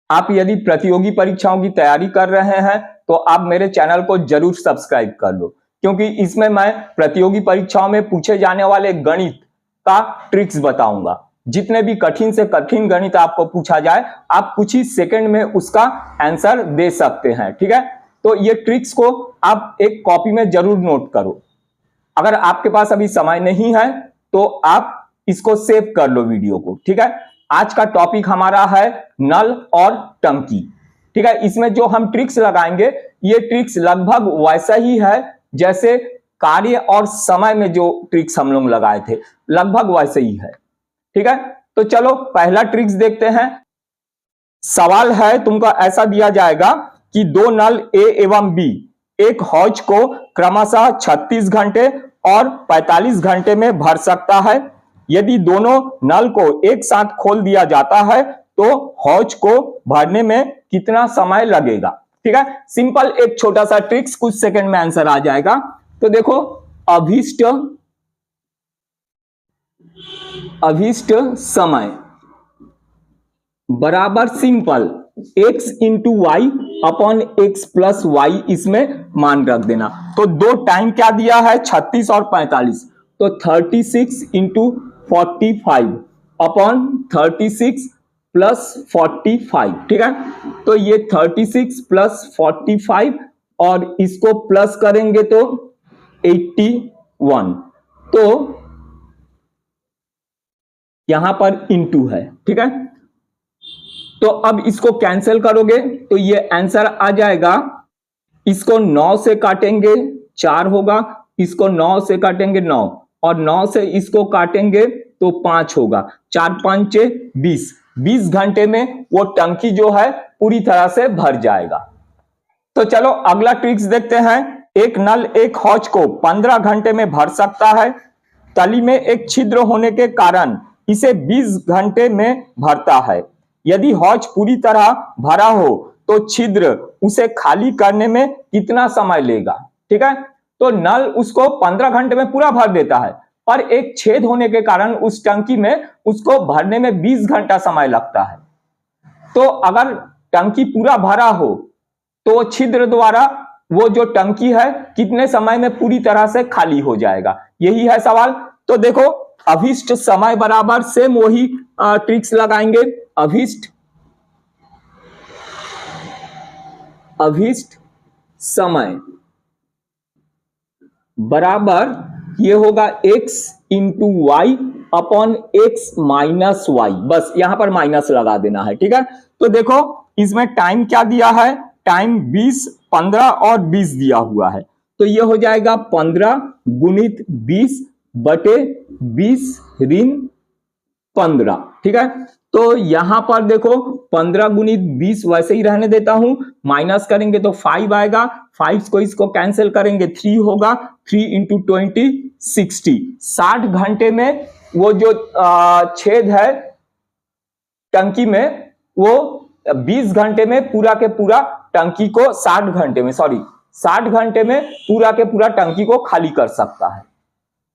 आप यदि प्रतियोगी परीक्षाओं की तैयारी कर रहे हैं तो आप मेरे चैनल को जरूर सब्सक्राइब कर लो, क्योंकि इसमें मैं प्रतियोगी परीक्षाओं में पूछे जाने वाले गणित का ट्रिक्स बताऊंगा। जितने भी कठिन से कठिन गणित आपको पूछा जाए, आप कुछ ही सेकंड में उसका आंसर दे सकते हैं। ठीक है, तो ये ट्रिक्स को आप एक कॉपी में जरूर नोट करो। अगर आपके पास अभी समय नहीं है तो आप इसको सेव कर लो वीडियो को। ठीक है, आज का टॉपिक हमारा है नल और टंकी। ठीक है, इसमें जो हम ट्रिक्स लगाएंगे ये ट्रिक्स लगभग वैसा ही है जैसे कार्य और समय में जो ट्रिक्स हम लोग लगाए थे, लगभग वैसे ही है। ठीक है, तो चलो पहला ट्रिक्स देखते हैं। सवाल है तुमको ऐसा दिया जाएगा कि दो नल ए एवं बी एक हौज को क्रमशः 36 घंटे और 45 घंटे में भर सकता है। यदि दोनों नल को एक साथ खोल दिया जाता है तो हौज को भरने में कितना समय लगेगा। ठीक है, सिंपल एक छोटा सा ट्रिक्स, कुछ सेकंड में आंसर आ जाएगा। तो देखो, अभीष्ट समय बराबर simple x into y upon x plus y, इसमें मान रख देना। तो दो टाइम क्या दिया है, 36 और 45, तो 36 इंटू 45 अपॉन 36 प्लस 45। ठीक है, तो ये 36 प्लस 45 और इसको प्लस करेंगे तो 81। तो यहां पर इंटू है। ठीक है, तो अब इसको कैंसिल करोगे तो ये आंसर आ जाएगा। इसको 9 से काटेंगे 4 होगा, इसको 9 से काटेंगे 9, और 9 से इसको काटेंगे तो 5 होगा। 4 5 20, 20 घंटे में वो टंकी जो है पूरी तरह से भर जाएगा। तो चलो अगला ट्रिक्स देखते हैं। एक नल एक हौज को 15 घंटे में भर सकता है। तली में एक छिद्र होने के कारण इसे 20 घंटे में भरता है। यदि हौज पूरी तरह भरा हो तो छिद्र उसे खाली करने में कितना समय लेगा। ठीक है, तो नल उसको 15 घंटे में पूरा भर देता है, पर एक छेद होने के कारण उस टंकी में उसको भरने में 20 घंटा समय लगता है। तो अगर टंकी पूरा भरा हो तो छिद्र द्वारा वो जो टंकी है कितने समय में पूरी तरह से खाली हो जाएगा, यही है सवाल। तो देखो, अभीष्ट समय बराबर सेम वही ट्रिक्स लगाएंगे। अभीष्ट समय बराबर ये होगा x into y upon x minus y, बस यहां पर माइनस लगा देना है। ठीक है, तो देखो इसमें टाइम क्या दिया है, टाइम 20, 15 और 20 दिया हुआ है। तो ये हो जाएगा 15 गुणित 20 बटे 20 ऋण 15। ठीक है, तो यहां पर देखो 15 गुणित 20 वैसे ही रहने देता हूं, माइनस करेंगे तो 5 आएगा, 5 को इसको कैंसिल करेंगे 3 होगा, 3 इंटू 20 60। 60 घंटे में वो जो छेद है टंकी में, वो 20 घंटे में पूरा के पूरा टंकी को 60 घंटे में पूरा के पूरा टंकी को खाली कर सकता है।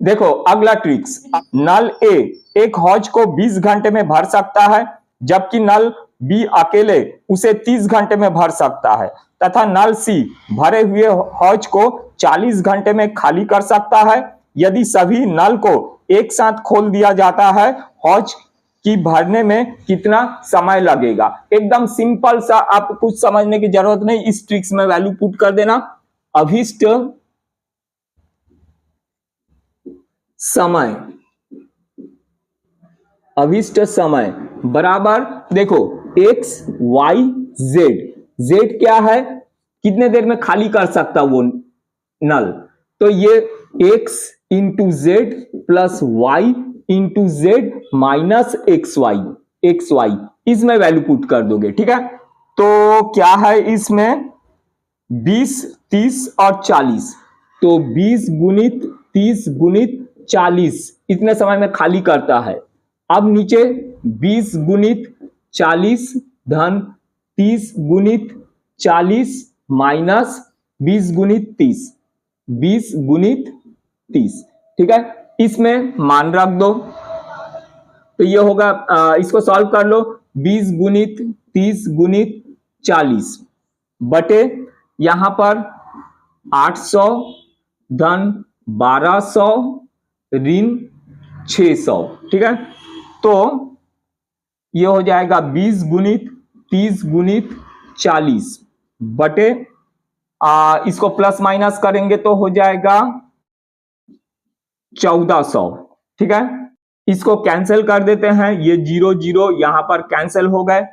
देखो अगला ट्रिक्स, नल ए एक हौज को 20 घंटे में भर सकता है, जबकि नल बी अकेले उसे 30 घंटे में भर सकता है, तथा नल सी भरे हुए हौज को 40 घंटे में खाली कर सकता है। यदि सभी नल को एक साथ खोल दिया जाता है, हौज की भरने में कितना समय लगेगा। एकदम सिंपल सा, आपको कुछ समझने की जरूरत नहीं, इस ट्रिक्स में वैल्यू पुट कर देना। अभीष्ट समय बराबर देखो x y z, z क्या है, कितने देर में खाली कर सकता वो नल, तो ये x into z plus y into z minus x y, इसमें वैल्यू पुट कर दोगे। ठीक है, तो क्या है इसमें 20, 30 और 40, तो 20 गुणित 30 गुणित 40 इतने समय में खाली करता है। अब नीचे 20 गुणित 40 धन 30 गुणित 40 माइनस 20 गुणित 30, 20 गुणित 30। ठीक है, इसमें मान रख दो, तो ये होगा, इसको सॉल्व कर लो, 20 गुणित 30 गुणित 40 बटे यहां पर 800 धन 1200 ऋण 600, ठीक है। तो ये हो जाएगा 20 गुणित 30 गुणित 40 बटे इसको प्लस माइनस करेंगे तो हो जाएगा 1400, ठीक है। इसको कैंसिल कर देते हैं, ये 0 0 यहां पर कैंसिल हो गए।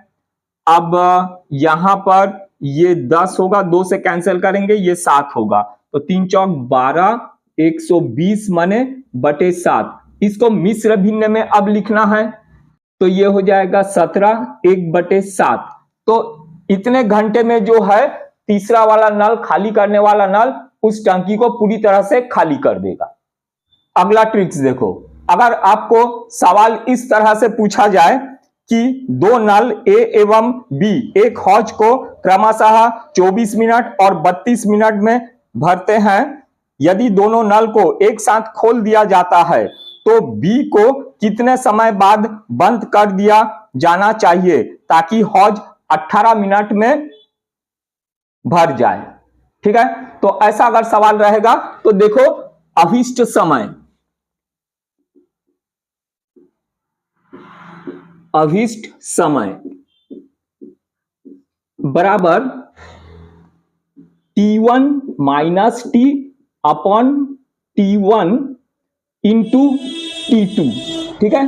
अब यहां पर ये 10 होगा, 2 से कैंसिल करेंगे ये 7 होगा, तो 3 चौक 12 120 माने बटे 7। इसको मिश्र भिन्न में अब लिखना है तो ये हो जाएगा 17 1/7। तो इतने घंटे में जो है तीसरा वाला नल, खाली करने वाला नल, उस टंकी को पूरी तरह से खाली कर देगा। अगला ट्रिक्स देखो, अगर आपको सवाल इस तरह से पूछा जाए कि दो नल ए एवं बी एक हौज को क्रमशः 24 मिनट और 32 मिनट में भरते हैं, यदि दोनों नल को एक साथ खोल दिया जाता है तो बी को कितने समय बाद बंद कर दिया जाना चाहिए ताकि हौज 18 मिनट में भर जाए, ठीक है। तो ऐसा अगर सवाल रहेगा तो देखो, अभिष्ट समय, अभिष्ट समय बराबर T1 minus T upon T1 into T2, ठीक है।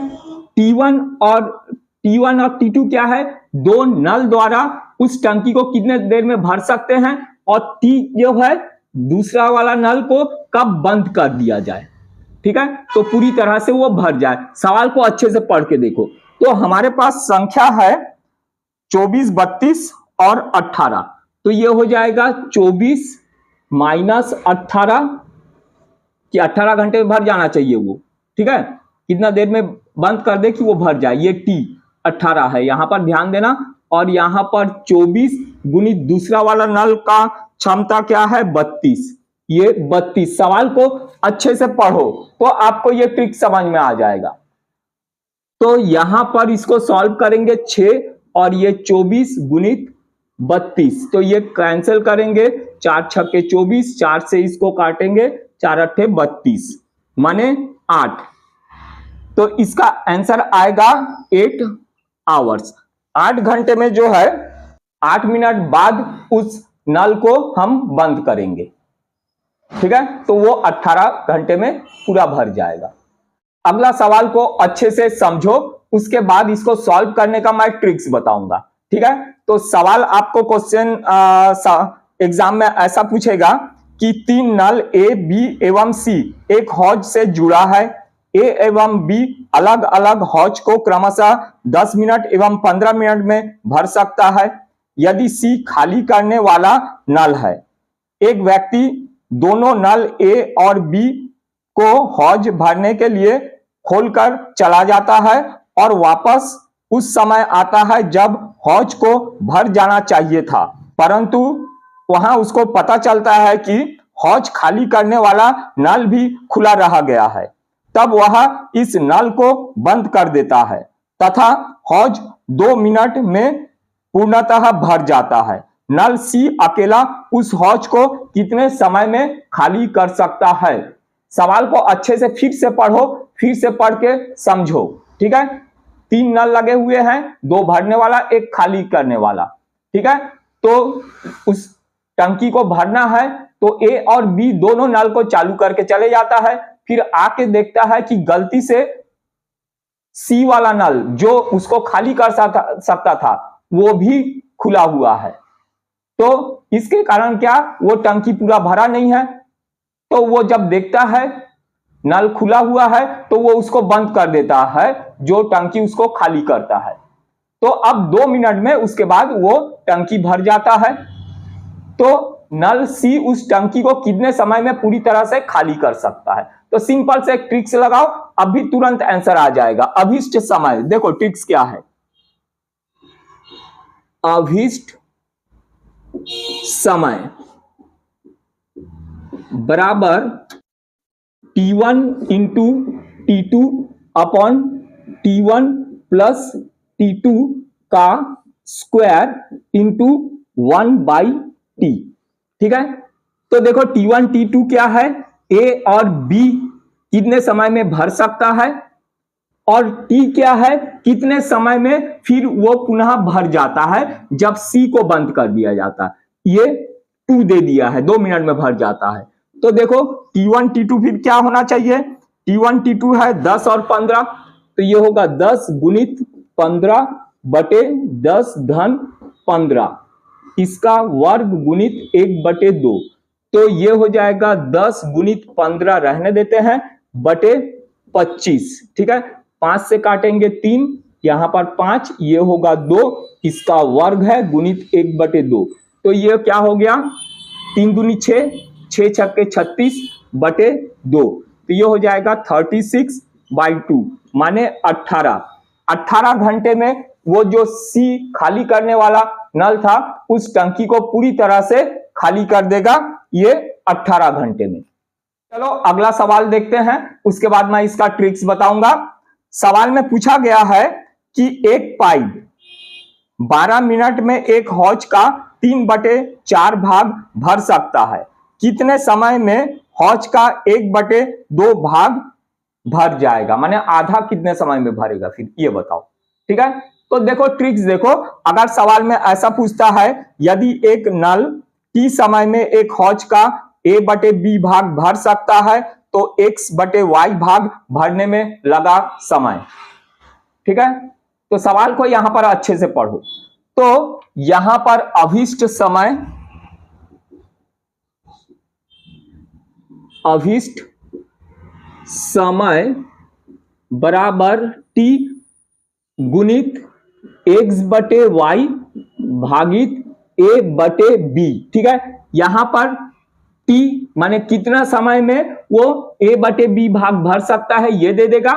T1 और T2 क्या है, दो नल द्वारा उस टंकी को कितने देर में भर सकते हैं, और T जो है दूसरा वाला नल को कब बंद कर दिया जाए, ठीक है। तो पूरी तरह से वो भर जाए। सवाल को अच्छे से पढ़ के देखो। तो हमारे पास संख्या है 24 32 और 18, तो ये हो जाएगा 24 माइनस 18 कि 18 घंटे में भर जाना चाहिए वो, ठीक है। कितना देर में बंद कर दे कि वो भर जाए, ये T 18 है, यहां पर ध्यान देना। और यहां पर 24 गुणित दूसरा वाला नल का क्षमता क्या है 32, ये 32। सवाल को अच्छे से पढ़ो तो आपको ये ट्रिक समझ में आ जाएगा। तो यहां पर इसको सॉल्व करेंगे 6 और ये 24 गुणित 32, तो ये कैंसिल करेंगे, 4 छक्के 24, 4 से इसको काटेंगे, 4 अट्ठे 32 माने 8। तो इसका आंसर आएगा 8 आवर्स। 8 घंटे में जो है 8 मिनट बाद उस नल को हम बंद करेंगे, ठीक है। तो वो 18 घंटे में पूरा भर जाएगा। अगला सवाल को अच्छे से समझो, उसके बाद इसको सॉल्व करने का मैं ट्रिक्स बताऊंगा, ठीक है। तो सवाल आपको क्वेश्चन एग्जाम में ऐसा पूछेगा कि 3 नल ए बी एवं सी एक हौज से जुड़ा है। ए एवं बी अलग अलग हौज को क्रमशः 10 मिनट एवं 15 मिनट में भर सकता है। यदि सी खाली करने वाला नल है, एक व्यक्ति दोनों नल ए और बी को हौज भरने के लिए खोलकर चला जाता है और वापस उस समय आता है जब हौज को भर जाना चाहिए था, परंतु वहां उसको पता चलता है कि हौज खाली करने वाला नल भी खुला रह गया है। तब वह इस नल को बंद कर देता है तथा हौज 2 मिनट में पूर्णतः भर जाता है। नल सी अकेला उस हौज को कितने समय में खाली कर सकता है। सवाल को अच्छे से फिर से पढ़ो, फिर से पढ़ के समझो, ठीक है। 3 नल लगे हुए हैं, 2 भरने वाला, 1 खाली करने वाला, ठीक है। तो उस टंकी को भरना है तो ए और बी दोनों नल को चालू करके चले जाता है, फिर आके देखता है कि गलती से सी वाला नल जो उसको खाली कर सकता था वो भी खुला हुआ है। तो इसके कारण क्या, वो टंकी पूरा भरा नहीं है। तो वो जब देखता है नल खुला हुआ है तो वो उसको बंद कर देता है, जो टंकी उसको खाली करता है। तो अब 2 मिनट में उसके बाद वो टंकी भर जाता है। तो नल सी उस टंकी को कितने समय में पूरी तरह से खाली कर सकता है। तो सिंपल से एक ट्रिक्स लगाओ, अभी तुरंत आंसर आ जाएगा। अभिष्ट समय, देखो ट्रिक्स क्या है, अभिष्ट समय बराबर T1 into T2 upon T1 plus T2 का स्क्वायर इंटू 1/t। ठीक है, तो देखो T1 T2 क्या है, A और B कितने समय में भर सकता है, और T क्या है, कितने समय में फिर वो पुनः भर जाता है जब C को बंद कर दिया जाता है। ये 2 दे दिया है, 2 मिनट में भर जाता है। तो देखो T1 T2 फिर क्या होना चाहिए, T1 T2 है 10 और 15, तो ये होगा 10 गुणित 15 बटे 10 धन 15, इसका वर्ग गुणित 1/2, तो ये हो जाएगा 10 गुणित 15 रहने देते हैं बटे 25। ठीक है, 5 से काटेंगे 3, यहां पर 5, ये होगा 2, इसका वर्ग है गुणित 1/2, तो ये क्या हो गया, 3 दूनी 6, 6 छक्के 36 बटे 2, तो ये हो जाएगा 36/2 माने 18 घंटे में वो जो सी खाली करने वाला नल था उस टंकी को पूरी तरह से खाली कर देगा, ये 18 घंटे में। चलो अगला सवाल देखते हैं, उसके बाद मैं इसका ट्रिक्स बताऊंगा। सवाल में पूछा गया है कि एक पाइप 12 मिनट में एक हौज का 3/4 भाग भर सकता है, कितने समय में हौज का 1/2 भाग भर जाएगा, माने आधा कितने समय में भरेगा, फिर ये बताओ। ठीक है, तो देखो ट्रिक्स देखो, अगर सवाल में ऐसा पूछता है यदि एक नल T समय में एक हौज का A/B भाग भर सकता है तो X/Y भाग भरने में लगा समय। ठीक है, तो सवाल को यहां पर अच्छे से पढ़ो। तो यहां पर अभिष्ट समय बराबर T गुणित X/Y भागित A/B। ठीक है, यहां पर T माने कितना समय में वो A/B भाग भर सकता है ये दे देगा,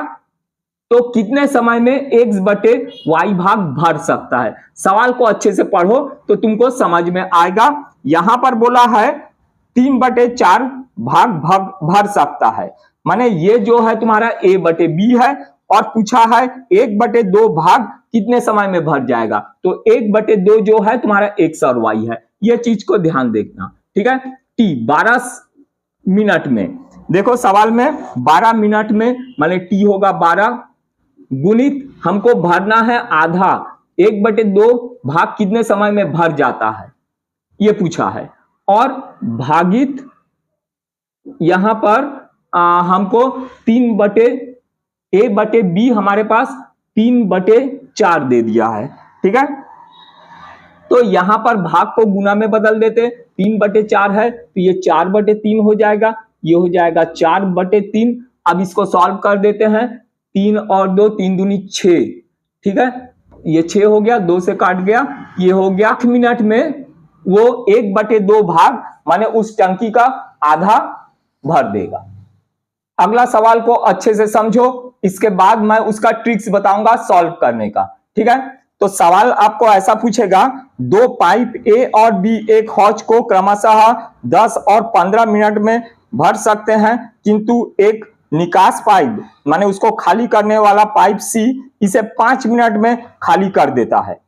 तो कितने समय में X/Y भाग भर सकता है। सवाल को अच्छे से पढ़ो तो तुमको समझ में आएगा। यहां पर बोला है 3/4 भाग भर सकता है, माने ये जो है तुम्हारा A/B है, और पूछा है 1/2 भाग कितने समय में भर जाएगा, तो 1/2 जो है तुम्हारा X और Y है, ये चीज को ध्यान देखना। ठीक है, T 12 मिनट में, देखो सवाल में 12 मिनट में माने T होगा 12 गुणित हमको भरना है आधा, 1/2 भाग कितने समय में भर जाता है ये पूछा है, और भागित यहां पर हमको 3/A/B हमारे पास 3/4 दे दिया है। ठीक है, तो यहां पर भाग को गुना में बदल देते, 3/4 है तो ये 4/3 हो जाएगा, ये हो जाएगा 4/3। अब इसको सॉल्व कर देते हैं, 3 और 2, 3 दूनी 6। ठीक है, ये 6 हो गया, 2 से काट गया, ये हो गया 8 मिनट में वो 1/2 भाग माने उस टंकी का आधा भर देगा। अगला सवाल को अच्छे से समझो, इसके बाद मैं उसका ट्रिक्स बताऊंगा सॉल्व करने का। ठीक है, तो सवाल आपको ऐसा पूछेगा, 2 पाइप A और B एक हौज को क्रमशः 10 और 15 मिनट में भर सकते हैं, किंतु एक निकास पाइप माने उसको खाली करने वाला पाइप C इसे 5 मिनट में खाली कर देता है।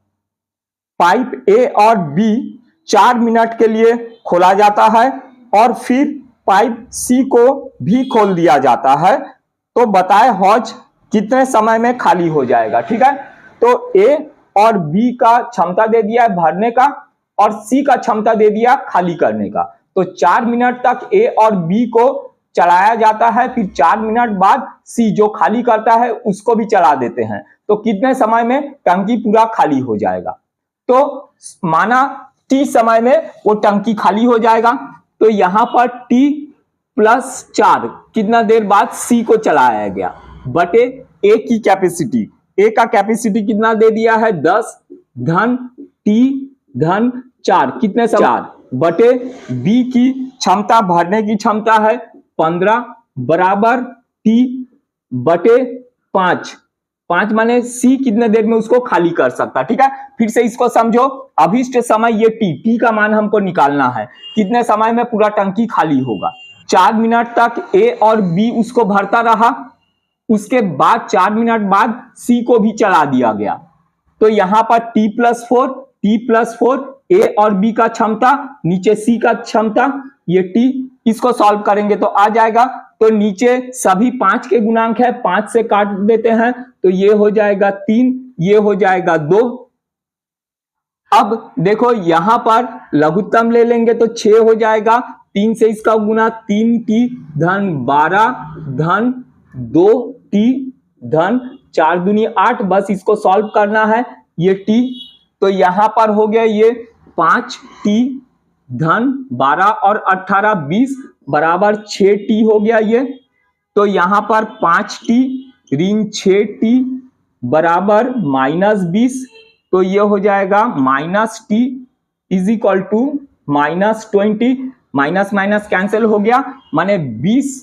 पाइप A और B 4 मिनट के लिए खोला जाता है और फिर पाइप C को भी खोल दिया जाता है, तो बताए हौज कितने समय में खाली हो जाएगा। ठीक है, तो A और B का क्षमता दे दिया है भरने का और C का क्षमता दे दिया खाली करने का, तो 4 मिनट तक A और B को चलाया जाता है, फिर 4 मिनट बाद C जो खाली करता है उसको भी चला देते हैं, तो कितने समय में टंकी पूरा खाली हो जाएगा। तो माना T समय में वो टंकी खाली हो जाएगा, तो यहां पर T+4 कितना देर बाद C को चलाया गया बटे A की कैपेसिटी, A का कैपेसिटी कितना दे दिया है 10 धन T धन 4 कितने 4 बटे B की क्षमता भरने की क्षमता है 15 बराबर T बटे 5 माने C कितने देर में उसको खाली कर सकता। ठीक है, फिर से इसको समझो, अभिष्ट समय ये T का मान हमको निकालना है, कितने समय में पूरा टंकी खाली होगा। 4 मिनट तक A और B उसको भरता रहा, उसके बाद 4 मिनट बाद C को भी चला दिया गया, तो तो यहां पर t+4 ए और बी का क्षमता, नीचे सी का क्षमता, ये टी, इसको सॉल्व करेंगे तो आ जाएगा। तो नीचे सभी 5 के गुणांक है, 5 से काट देते हैं तो ये हो जाएगा 3, ये हो जाएगा 2। अब देखो यहां पर लघुत्तम ले लेंगे तो 6 हो जाएगा, 3 से इसका गुना 3t धन 12 धन 2t धन 4 दूनी 8, बस इसको सॉल्व करना है ये t। तो यहां पर हो गया ये 5t धन 12 और 18 20 बराबर 6t हो गया ये। तो यहां पर 5t ऋण 6t बराबर -20, तो ये हो जाएगा -t is equal to -20, minus minus cancel हो गया, माने 20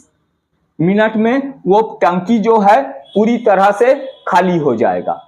मिनट में वो टंकी जो है पूरी तरह से खाली हो जाएगा।